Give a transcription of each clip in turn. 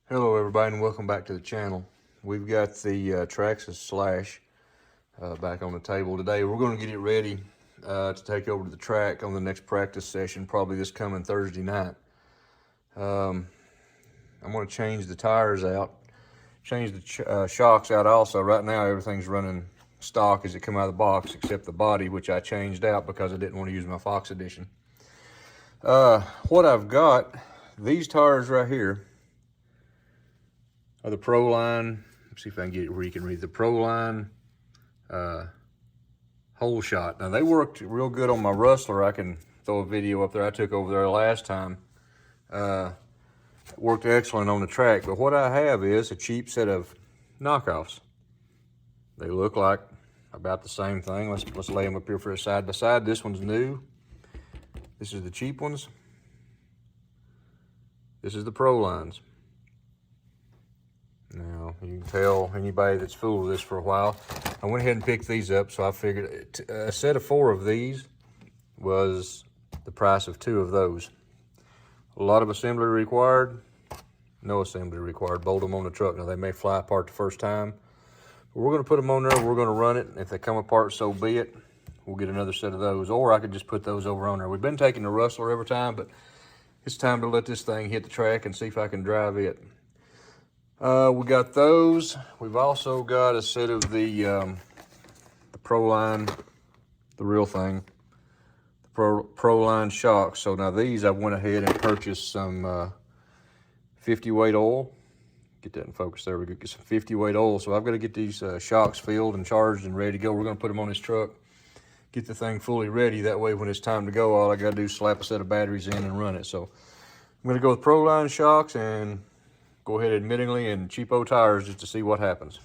Hello everybody and welcome back to the channel. We've got the Traxxas Slash back on the table today. We're going to get it ready to take over to the track on the next practice session, probably this coming Thursday night. I'm going to change the tires out, change the shocks out also. Right now everything's running stock as it come out of the box except the body, which I changed out because I didn't want to use my Fox edition. What I've got, these tires right here, the Pro Line. Let's see if I can get it where you can read the Pro Line hole shot. Now they worked real good on my Rustler. I can throw a video up there I took over there last time. Worked excellent on the track. But what I have is a cheap set of knockoffs. They look like about the same thing. Let's lay them up here for a side by side. This one's new. This is the cheap ones. This is the Pro Lines. Now, you can tell anybody that's fooled with this for a while. I went ahead and picked these up, so I figured a set of 4 of these was the price of 2 of those. A lot of assembly required, no assembly required. Bolt them on the truck. Now, they may fly apart the first time, but we're going to put them on there. We're going to run it. If they come apart, so be it. We'll get another set of those, or I could just put those over on there. We've been taking the Rustler every time, but it's time to let this thing hit the track and see if I can drive it. We got those. We've also got a set of the Pro Line, the real thing, the Pro Line shocks. So now these, I went ahead and purchased some 50 weight oil. Get that in focus there. We could get some 50 weight oil. So I've got to get these shocks filled and charged and ready to go. We're going to put them on this truck, get the thing fully ready. That way when it's time to go, all I got to do is slap a set of batteries in and run it. So I'm going to go with Pro Line shocks and go ahead admittingly and cheapo tires just to see what happens.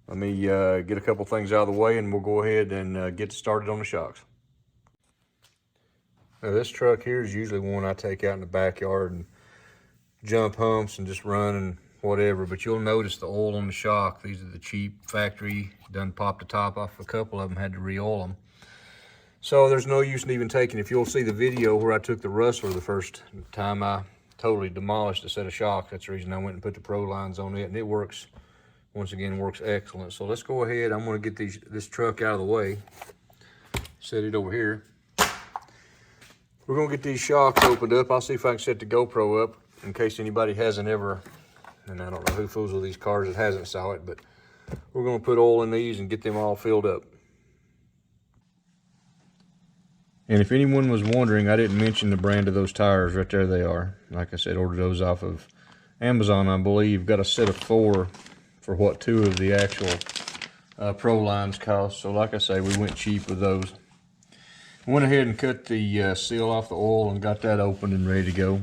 Let me get a couple things out of the way and we'll go ahead and get started on the shocks. Now this truck here is usually one I take out in the backyard and jump humps and just run and whatever, but you'll notice the oil on the shock. These are the cheap factory, done popped the top off a couple of them, had to re-oil them. So there's no use in even taking, if you'll see the video where I took the Rustler the first time, I totally demolished a set of shocks. That's the reason I went and put the Pro Lines on it, and it works, once again, works excellent. So let's go ahead. I'm going to get this truck out of the way, set it over here. We're going to get these shocks opened up. I'll see if I can set the GoPro up in case anybody hasn't ever, and I don't know who fools with these cars that hasn't saw it, but we're going to put oil in these and get them all filled up. And if anyone was wondering, I didn't mention the brand of those tires. Right there they are. Like I said, ordered those off of Amazon, I believe. Got a set of 4 for what 2 of the actual Pro Lines cost. So like I say, we went cheap with those. Went ahead and cut the seal off the oil and got that open and ready to go.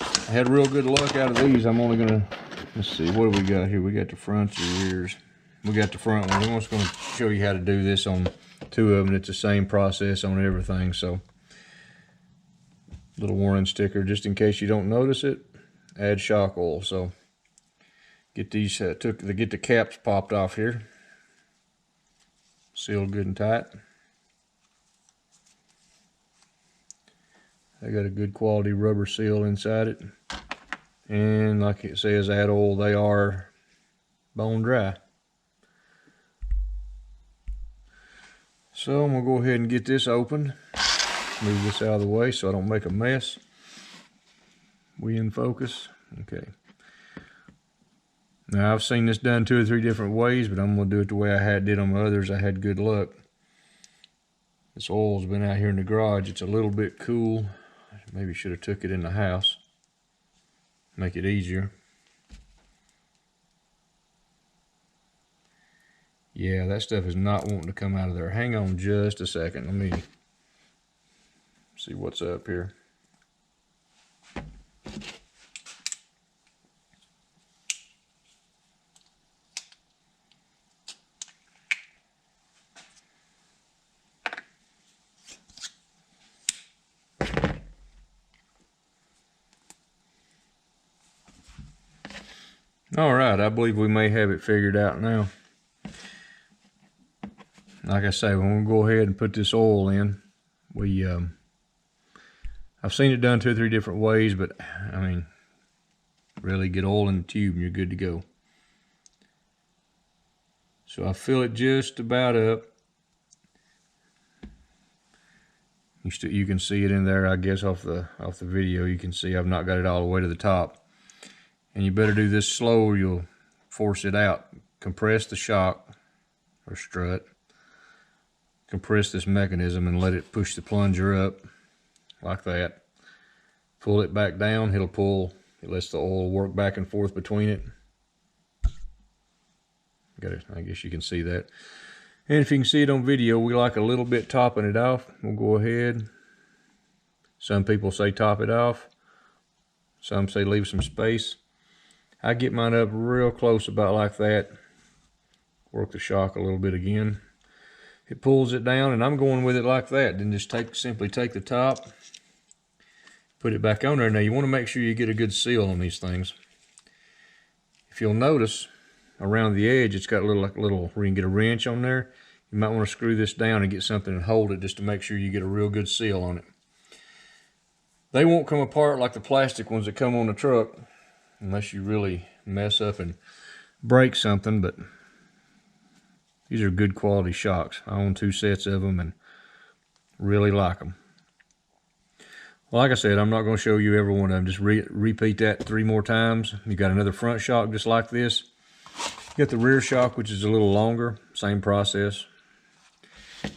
I had real good luck out of these. I'm only going to, let's see, what do we got here? We got the fronts and rears. We got the front one. I'm just going to show you how to do this on 2 of them. It's the same process on everything. So little warning sticker just in case you don't notice it. Add shock oil. So get these get the caps popped off here, sealed good and tight. I got a good quality rubber seal inside it, and like it says, add oil. They are bone dry. So I'm going to go ahead and get this open. Move this out of the way so I don't make a mess. We in focus. Okay. Now I've seen this done 2 or 3 different ways, but I'm going to do it the way I did on my others. I had good luck. This oil's been out here in the garage. It's a little bit cool. Maybe should have took it in the house. Make it easier. Yeah, that stuff is not wanting to come out of there. Hang on just a second. Let me see what's up here. All right, I believe we may have it figured out now. Like I say, when we go ahead and put this oil in, we I've seen it done 2 or 3 different ways, but I mean, really get oil in the tube and you're good to go. So I fill it just about up. You can see it in there, I guess, off the video. You can see I've not got it all the way to the top. And you better do this slow or you'll force it out. Compress the shock or strut. Compress this mechanism and let it push the plunger up like that. Pull it back down, it'll pull. It lets the oil work back and forth between it. Got it. I guess you can see that. And if you can see it on video, we like a little bit topping it off. We'll go ahead. Some people say top it off. Some say leave some space. I get mine up real close about like that. Work the shock a little bit again. It pulls it down and I'm going with it like that. Then just simply take the top, put it back on there. Now you want to make sure you get a good seal on these things. If you'll notice, around the edge, it's got a little, where you can get a wrench on there. You might want to screw this down and get something and hold it just to make sure you get a real good seal on it. They won't come apart like the plastic ones that come on the truck unless you really mess up and break something, but these are good quality shocks. I own 2 sets of them and really like them. Well, like I said, I'm not going to show you every one of them. Just repeat that 3 more times. You got another front shock just like this. You got the rear shock, which is a little longer. Same process.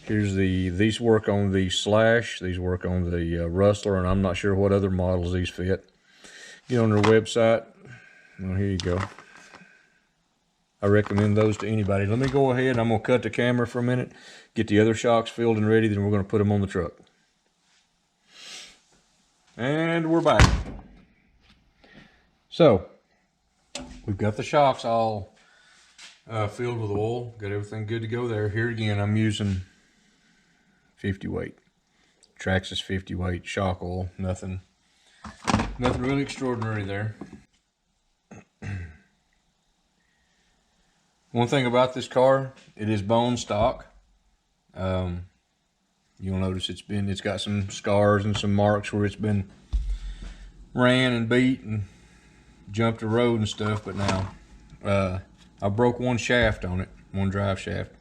Here's these work on the Slash. These work on the Rustler, and I'm not sure what other models these fit. Get on their website. Well, here you go. I recommend those to anybody. Let me go ahead. I'm going to cut the camera for a minute, get the other shocks filled and ready, then we're going to put them on the truck. And we're back. So, we've got the shocks all filled with oil. Got everything good to go there. Here again, I'm using 50 weight. Traxxas 50 weight shock oil. Nothing really extraordinary there. One thing about this car, it is bone stock. You'll notice it's got some scars and some marks where it's been ran and beat and jumped the road and stuff, but now I broke one shaft on it, one drive shaft,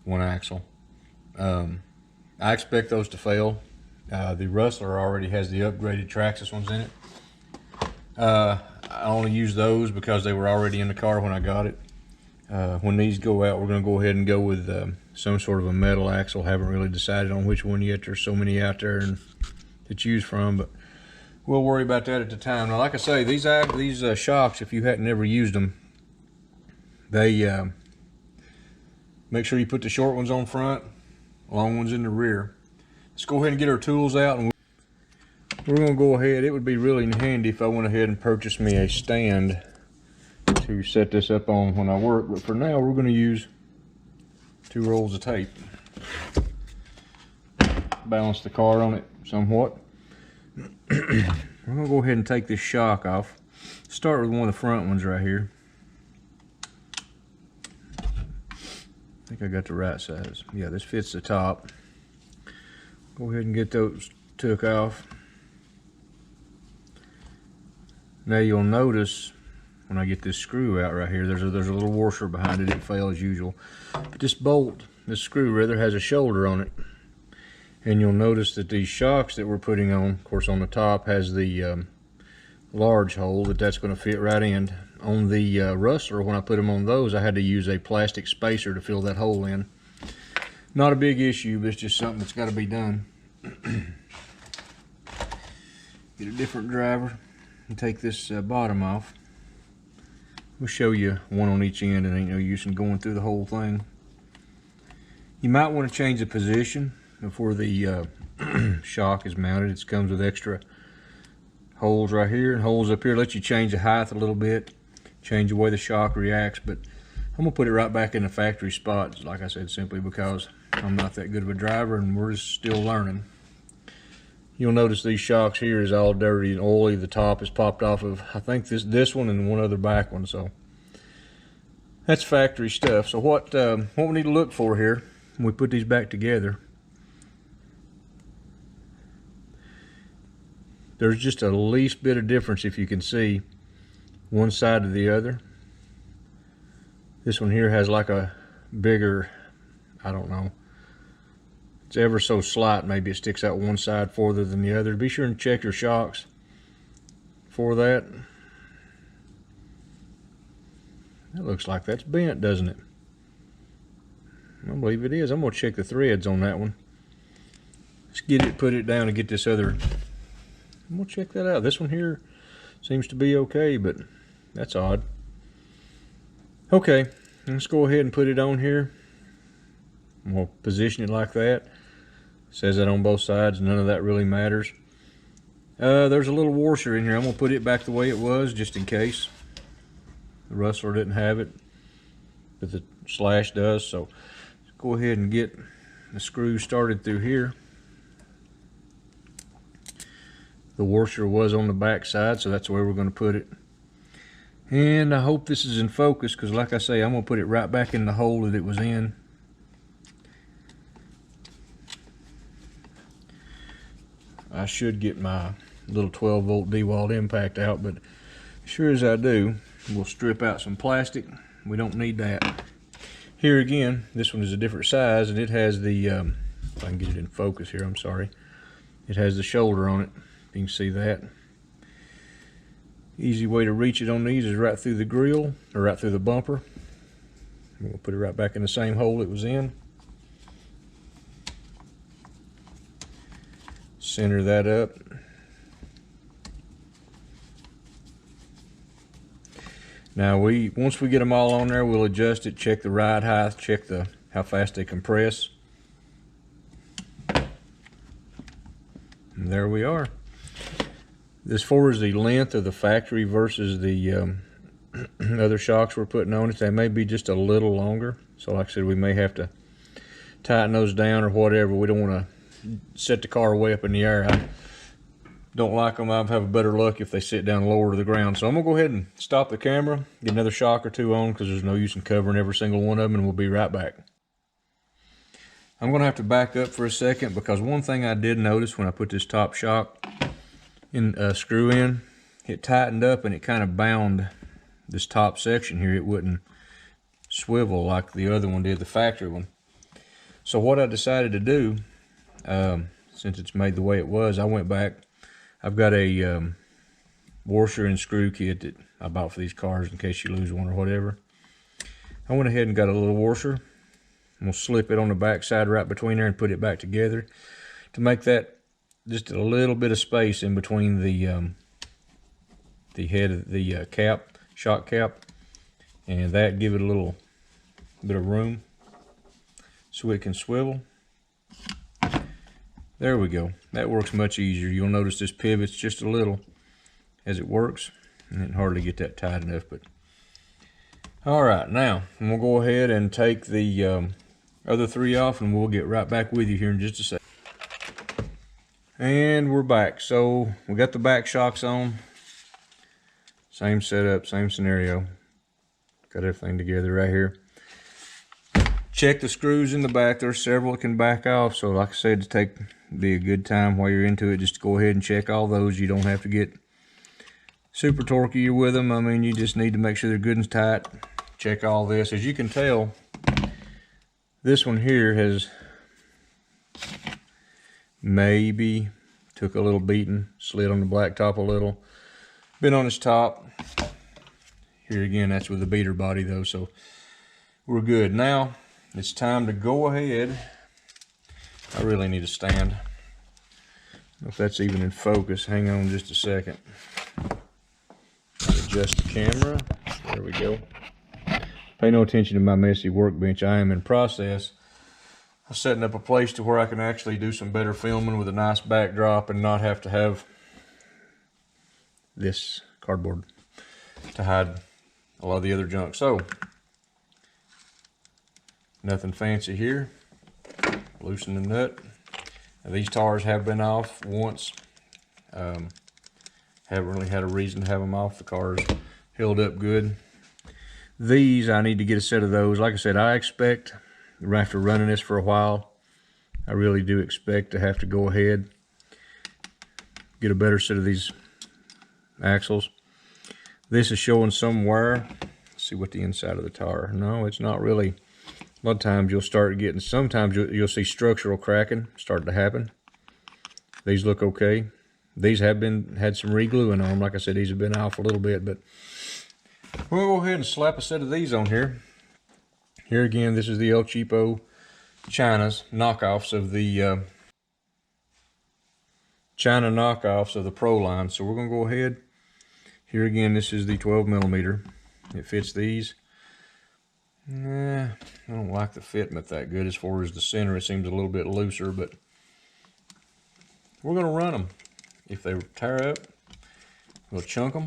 one axle. I expect those to fail. The Rustler already has the upgraded Traxxas ones in it. I only use those because they were already in the car when I got it. When these go out, we're going to go ahead and go with some sort of a metal axle. Haven't really decided on which one yet. There's so many out there to choose from, but we'll worry about that at the time. Now, like I say, these shocks, if you hadn't ever used them, they make sure you put the short ones on front, long ones in the rear. Let's go ahead and get our tools out, and we're going to go ahead. It would be really handy if I went ahead and purchased me a stand to set this up on when I work, but for now we're going to use 2 rolls of tape. Balance the car on it somewhat. We're going to go ahead and take this shock off. Start with one of the front ones right here. I think I got the right size. Yeah, this fits the top. Go ahead and get those took off. Now you'll notice when I get this screw out right here, there's a little washer behind it. It failed as usual. But this screw rather, has a shoulder on it. And you'll notice that these shocks that we're putting on, of course on the top has the large hole that's going to fit right in. On the Rustler, when I put them on those, I had to use a plastic spacer to fill that hole in. Not a big issue, but it's just something that's got to be done. Get a different driver and take this bottom off. We'll show you one on each end. It ain't no use in going through the whole thing. You might want to change the position before the shock is mounted. It comes with extra holes right here and holes up here. Let you change the height a little bit, change the way the shock reacts, but I'm gonna put it right back in the factory spot, like I said, simply because I'm not that good of a driver and we're just still learning. You'll notice these shocks here is all dirty and oily. The top is popped off of, I think this one and one other back one. So that's factory stuff. So what we need to look for here when we put these back together there's just a least bit of difference if you can see one side to the other. This one here has like a bigger, I don't know, it's ever so slight, maybe it sticks out one side farther than the other. Be sure and check your shocks for that. That looks like that's bent, doesn't it? I believe it is. I'm going to check the threads on that one. Let's get it, put it down and get this other. I'm going to check that out. This one here seems to be okay, but that's odd. Okay, let's go ahead and put it on here. I'm going to position it like that. It says that on both sides. None of that really matters. There's a little washer in here. I'm going to put it back the way it was just in case. The Rustler didn't have it, but the Slash does. So let's go ahead and get the screw started through here. The washer was on the back side, so that's where we're going to put it. And I hope this is in focus, because like I say, I'm going to put it right back in the hole that it was in. I should get my little 12-volt D-wall impact out, but sure as I do, we'll strip out some plastic. We don't need that. Here again, this one is a different size, and it has the, if I can get it in focus here, I'm sorry. It has the shoulder on it. You can see that. Easy way to reach it on these is right through the grill, or right through the bumper. We'll put it right back in the same hole it was in. Center that up. Now once we get them all on there, we'll adjust it, check the ride height, check how fast they compress. And there we are. As far as the length of the factory versus the other shocks we're putting on it, they may be just a little longer. So like I said, we may have to tighten those down or whatever. We don't want to set the car way up in the air. I don't like them. I have a better luck if they sit down lower to the ground. So I'm going to go ahead and stop the camera, get another shock or two on, because there's no use in covering every single one of them, and we'll be right back. I'm going to have to back up for a second, because one thing I did notice when I put this top shock screw in, it tightened up and it kind of bound this top section here. It wouldn't swivel like the other one did, the factory one. So what I decided to do, since it's made the way it was, I went back. I've got a washer and screw kit that I bought for these cars in case you lose one or whatever. I went ahead and got a little washer. I'm going to slip it on the back side right between there and put it back together to make that just a little bit of space in between the head of the cap, shock cap, and that give it a little bit of room so it can swivel. There we go. That works much easier. You'll notice this pivots just a little as it works, and it can hardly get that tight enough. But all right, now I'm gonna go ahead and take the other three off, and we'll get right back with you here in just a second. And we're back. So we got the back shocks on. Same setup, same scenario. Got everything together right here. Check the screws in the back. There's several that can back off. So like I said, to be a good time while you're into it, just go ahead and check all those. You don't have to get super torquey with them. I mean, you just need to make sure they're good and tight. Check all this. As you can tell, this one here has maybe took a little beating, slid on the blacktop a little, been on its top. Here again, that's with the beater body though, so we're good. Now it's time to go ahead. I really need a stand. I don't know if that's even in focus. Hang on just a second. Adjust the camera. There we go. Pay no attention to my messy workbench. I am in process of setting up a place to where I can actually do some better filming with a nice backdrop and not have to have this cardboard to hide a lot of the other junk. So nothing fancy here. Loosen the nut. Now, these tires have been off once. Haven't really had a reason to have them off. The car's held up good. These, I need to get a set of those. Like I said, I expect, after running this for a while, I really do expect to have to go ahead get a better set of these axles. This is showing some wear. Let's see what the inside of the tire. No, it's not really. A lot of times you'll start getting, sometimes you'll see structural cracking start to happen. These look okay. These have had some re-gluing on them. Like I said, these have been off a little bit, but we'll go ahead and slap a set of these on here. Here again, this is the El Cheapo China's knockoffs of the China knockoffs of the Pro line. So we're gonna go ahead. Here again, this is the 12mm. It fits these. Nah, I don't like the fitment that good as far as the center. It seems a little bit looser, but we're gonna run them. If they tear up, we'll chunk them.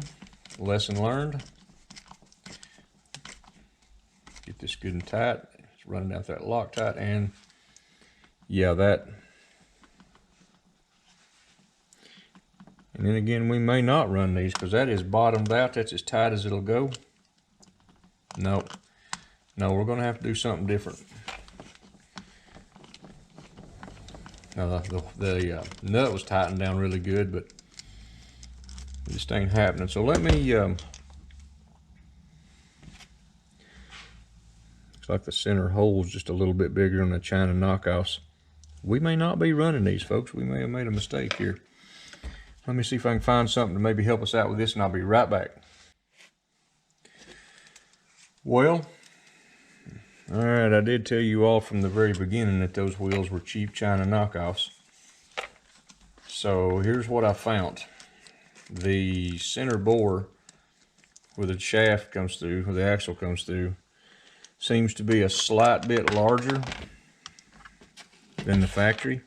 Lesson learned. Get this good and tight. It's running out that Loctite, and yeah, that. And then again, we may not run these because that is bottomed out. That's as tight as it'll go. Nope. No, we're going to have to do something different. The nut was tightened down really good, but it just ain't happening. So let me, looks like the center hole's just a little bit bigger than the China knockoffs. We may not be running these, folks. We may have made a mistake here. Let me see if I can find something to maybe help us out with this, and I'll be right back. Well, all right, I did tell you all from the very beginning that those wheels were cheap China knockoffs. So here's what I found. The center bore where the shaft comes through, where the axle comes through, seems to be a slight bit larger than the factory.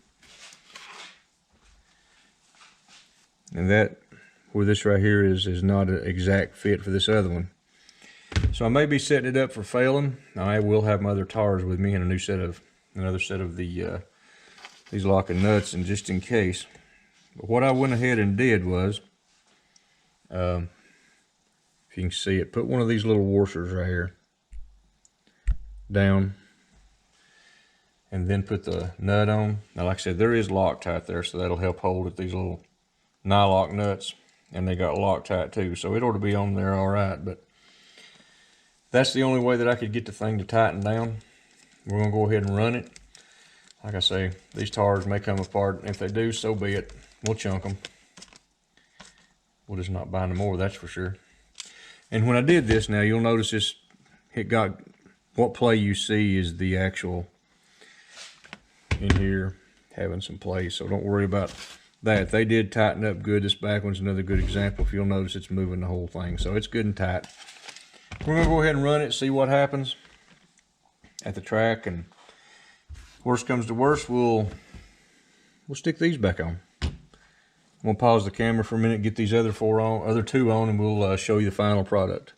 And that, where this right here is not an exact fit for this other one. So I may be setting it up for failing. I will have my other tires with me and another set of the these locking nuts, and just in case. But what I went ahead and did was, if you can see it, put one of these little washers right here down, and then put the nut on. Now, like I said, there is Loctite there, so that'll help hold it. These little nylock nuts, and they got Loctite too, so it ought to be on there all right. But that's the only way that I could get the thing to tighten down. We're gonna go ahead and run it. Like I say, these tires may come apart. If they do, so be it. We'll chunk them. We'll just not bind them more, that's for sure. And when I did this, now you'll notice this, it got, what play you see is the actual in here having some play, so don't worry about that. They did tighten up good. This back one's another good example. If you'll notice, it's moving the whole thing, so it's good and tight. We're gonna go ahead and run it, see what happens at the track, and worst comes to worst, we'll stick these back on. I'm gonna pause the camera for a minute, get these other two on, and we'll show you the final product.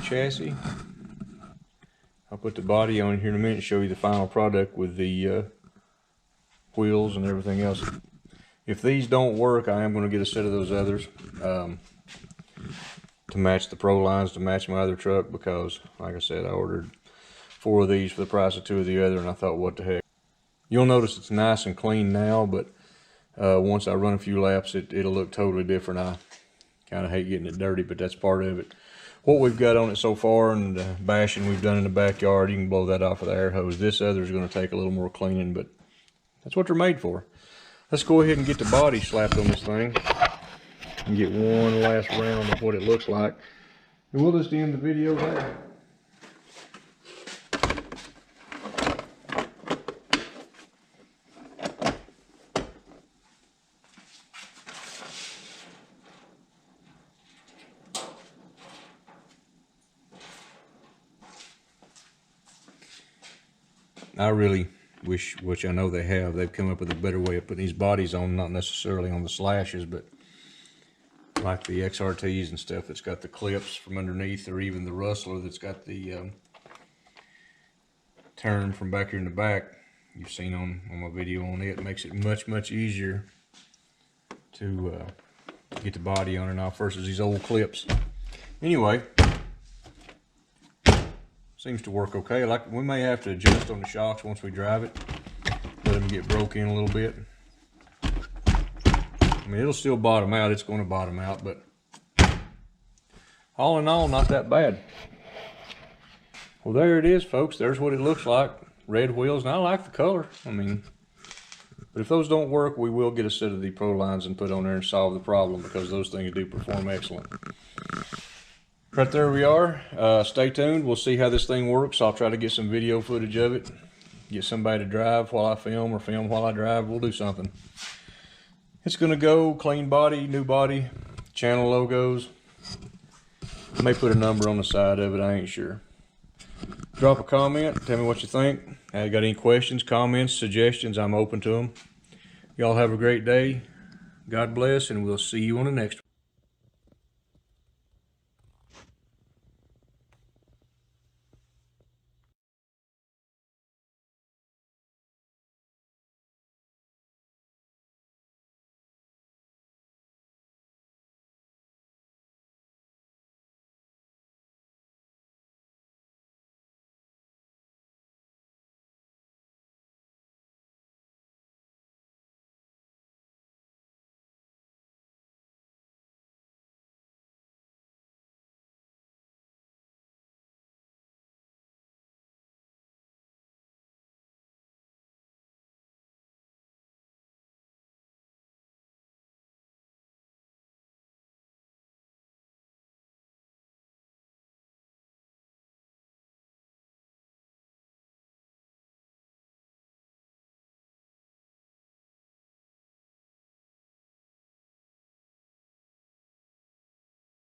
Chassis. I'll put the body on here in a minute and show you the final product with the wheels and everything else. If these don't work, I am going to get a set of those others to match the Pro lines, to match my other truck, because, like I said, I ordered 4 of these for the price of 2 of the other, and I thought, what the heck. You'll notice it's nice and clean now, but once I run a few laps, it'll look totally different. I kind of hate getting it dirty, but that's part of it. What we've got on it so far, and the bashing we've done in the backyard, you can blow that off with the air hose. This other is going to take a little more cleaning, but that's what they're made for. Let's go ahead and get the body slapped on this thing and get one last round of what it looks like. And we'll just end the video there. I really wish, which I know they have, they've come up with a better way of putting these bodies on, not necessarily on the Slashes, but like the XRTs and stuff that's got the clips from underneath, or even the Rustler that's got the turn from back here in the back. You've seen on my video on it. It makes it much easier to get the body on it now versus these old clips. Anyway, seems to work okay. Like, we may have to adjust on the shocks once we drive it, let them get broke in a little bit. I mean, it'll still bottom out. It's going to bottom out, but all in all, not that bad. Well, there it is, folks. There's what it looks like. Red wheels, and I like the color. I mean, but if those don't work, we will get a set of the Pro lines and put on there and solve the problem, because those things do perform excellent. Right there we are. Stay tuned. We'll see how this thing works. I'll try to get some video footage of it. Get somebody to drive while I film, or film while I drive. We'll do something. It's going to go clean body, new body, channel logos. I may put a number on the side of it. I ain't sure. Drop a comment. Tell me what you think. Got any questions, comments, suggestions? I'm open to them. Y'all have a great day. God bless, and we'll see you on the next one.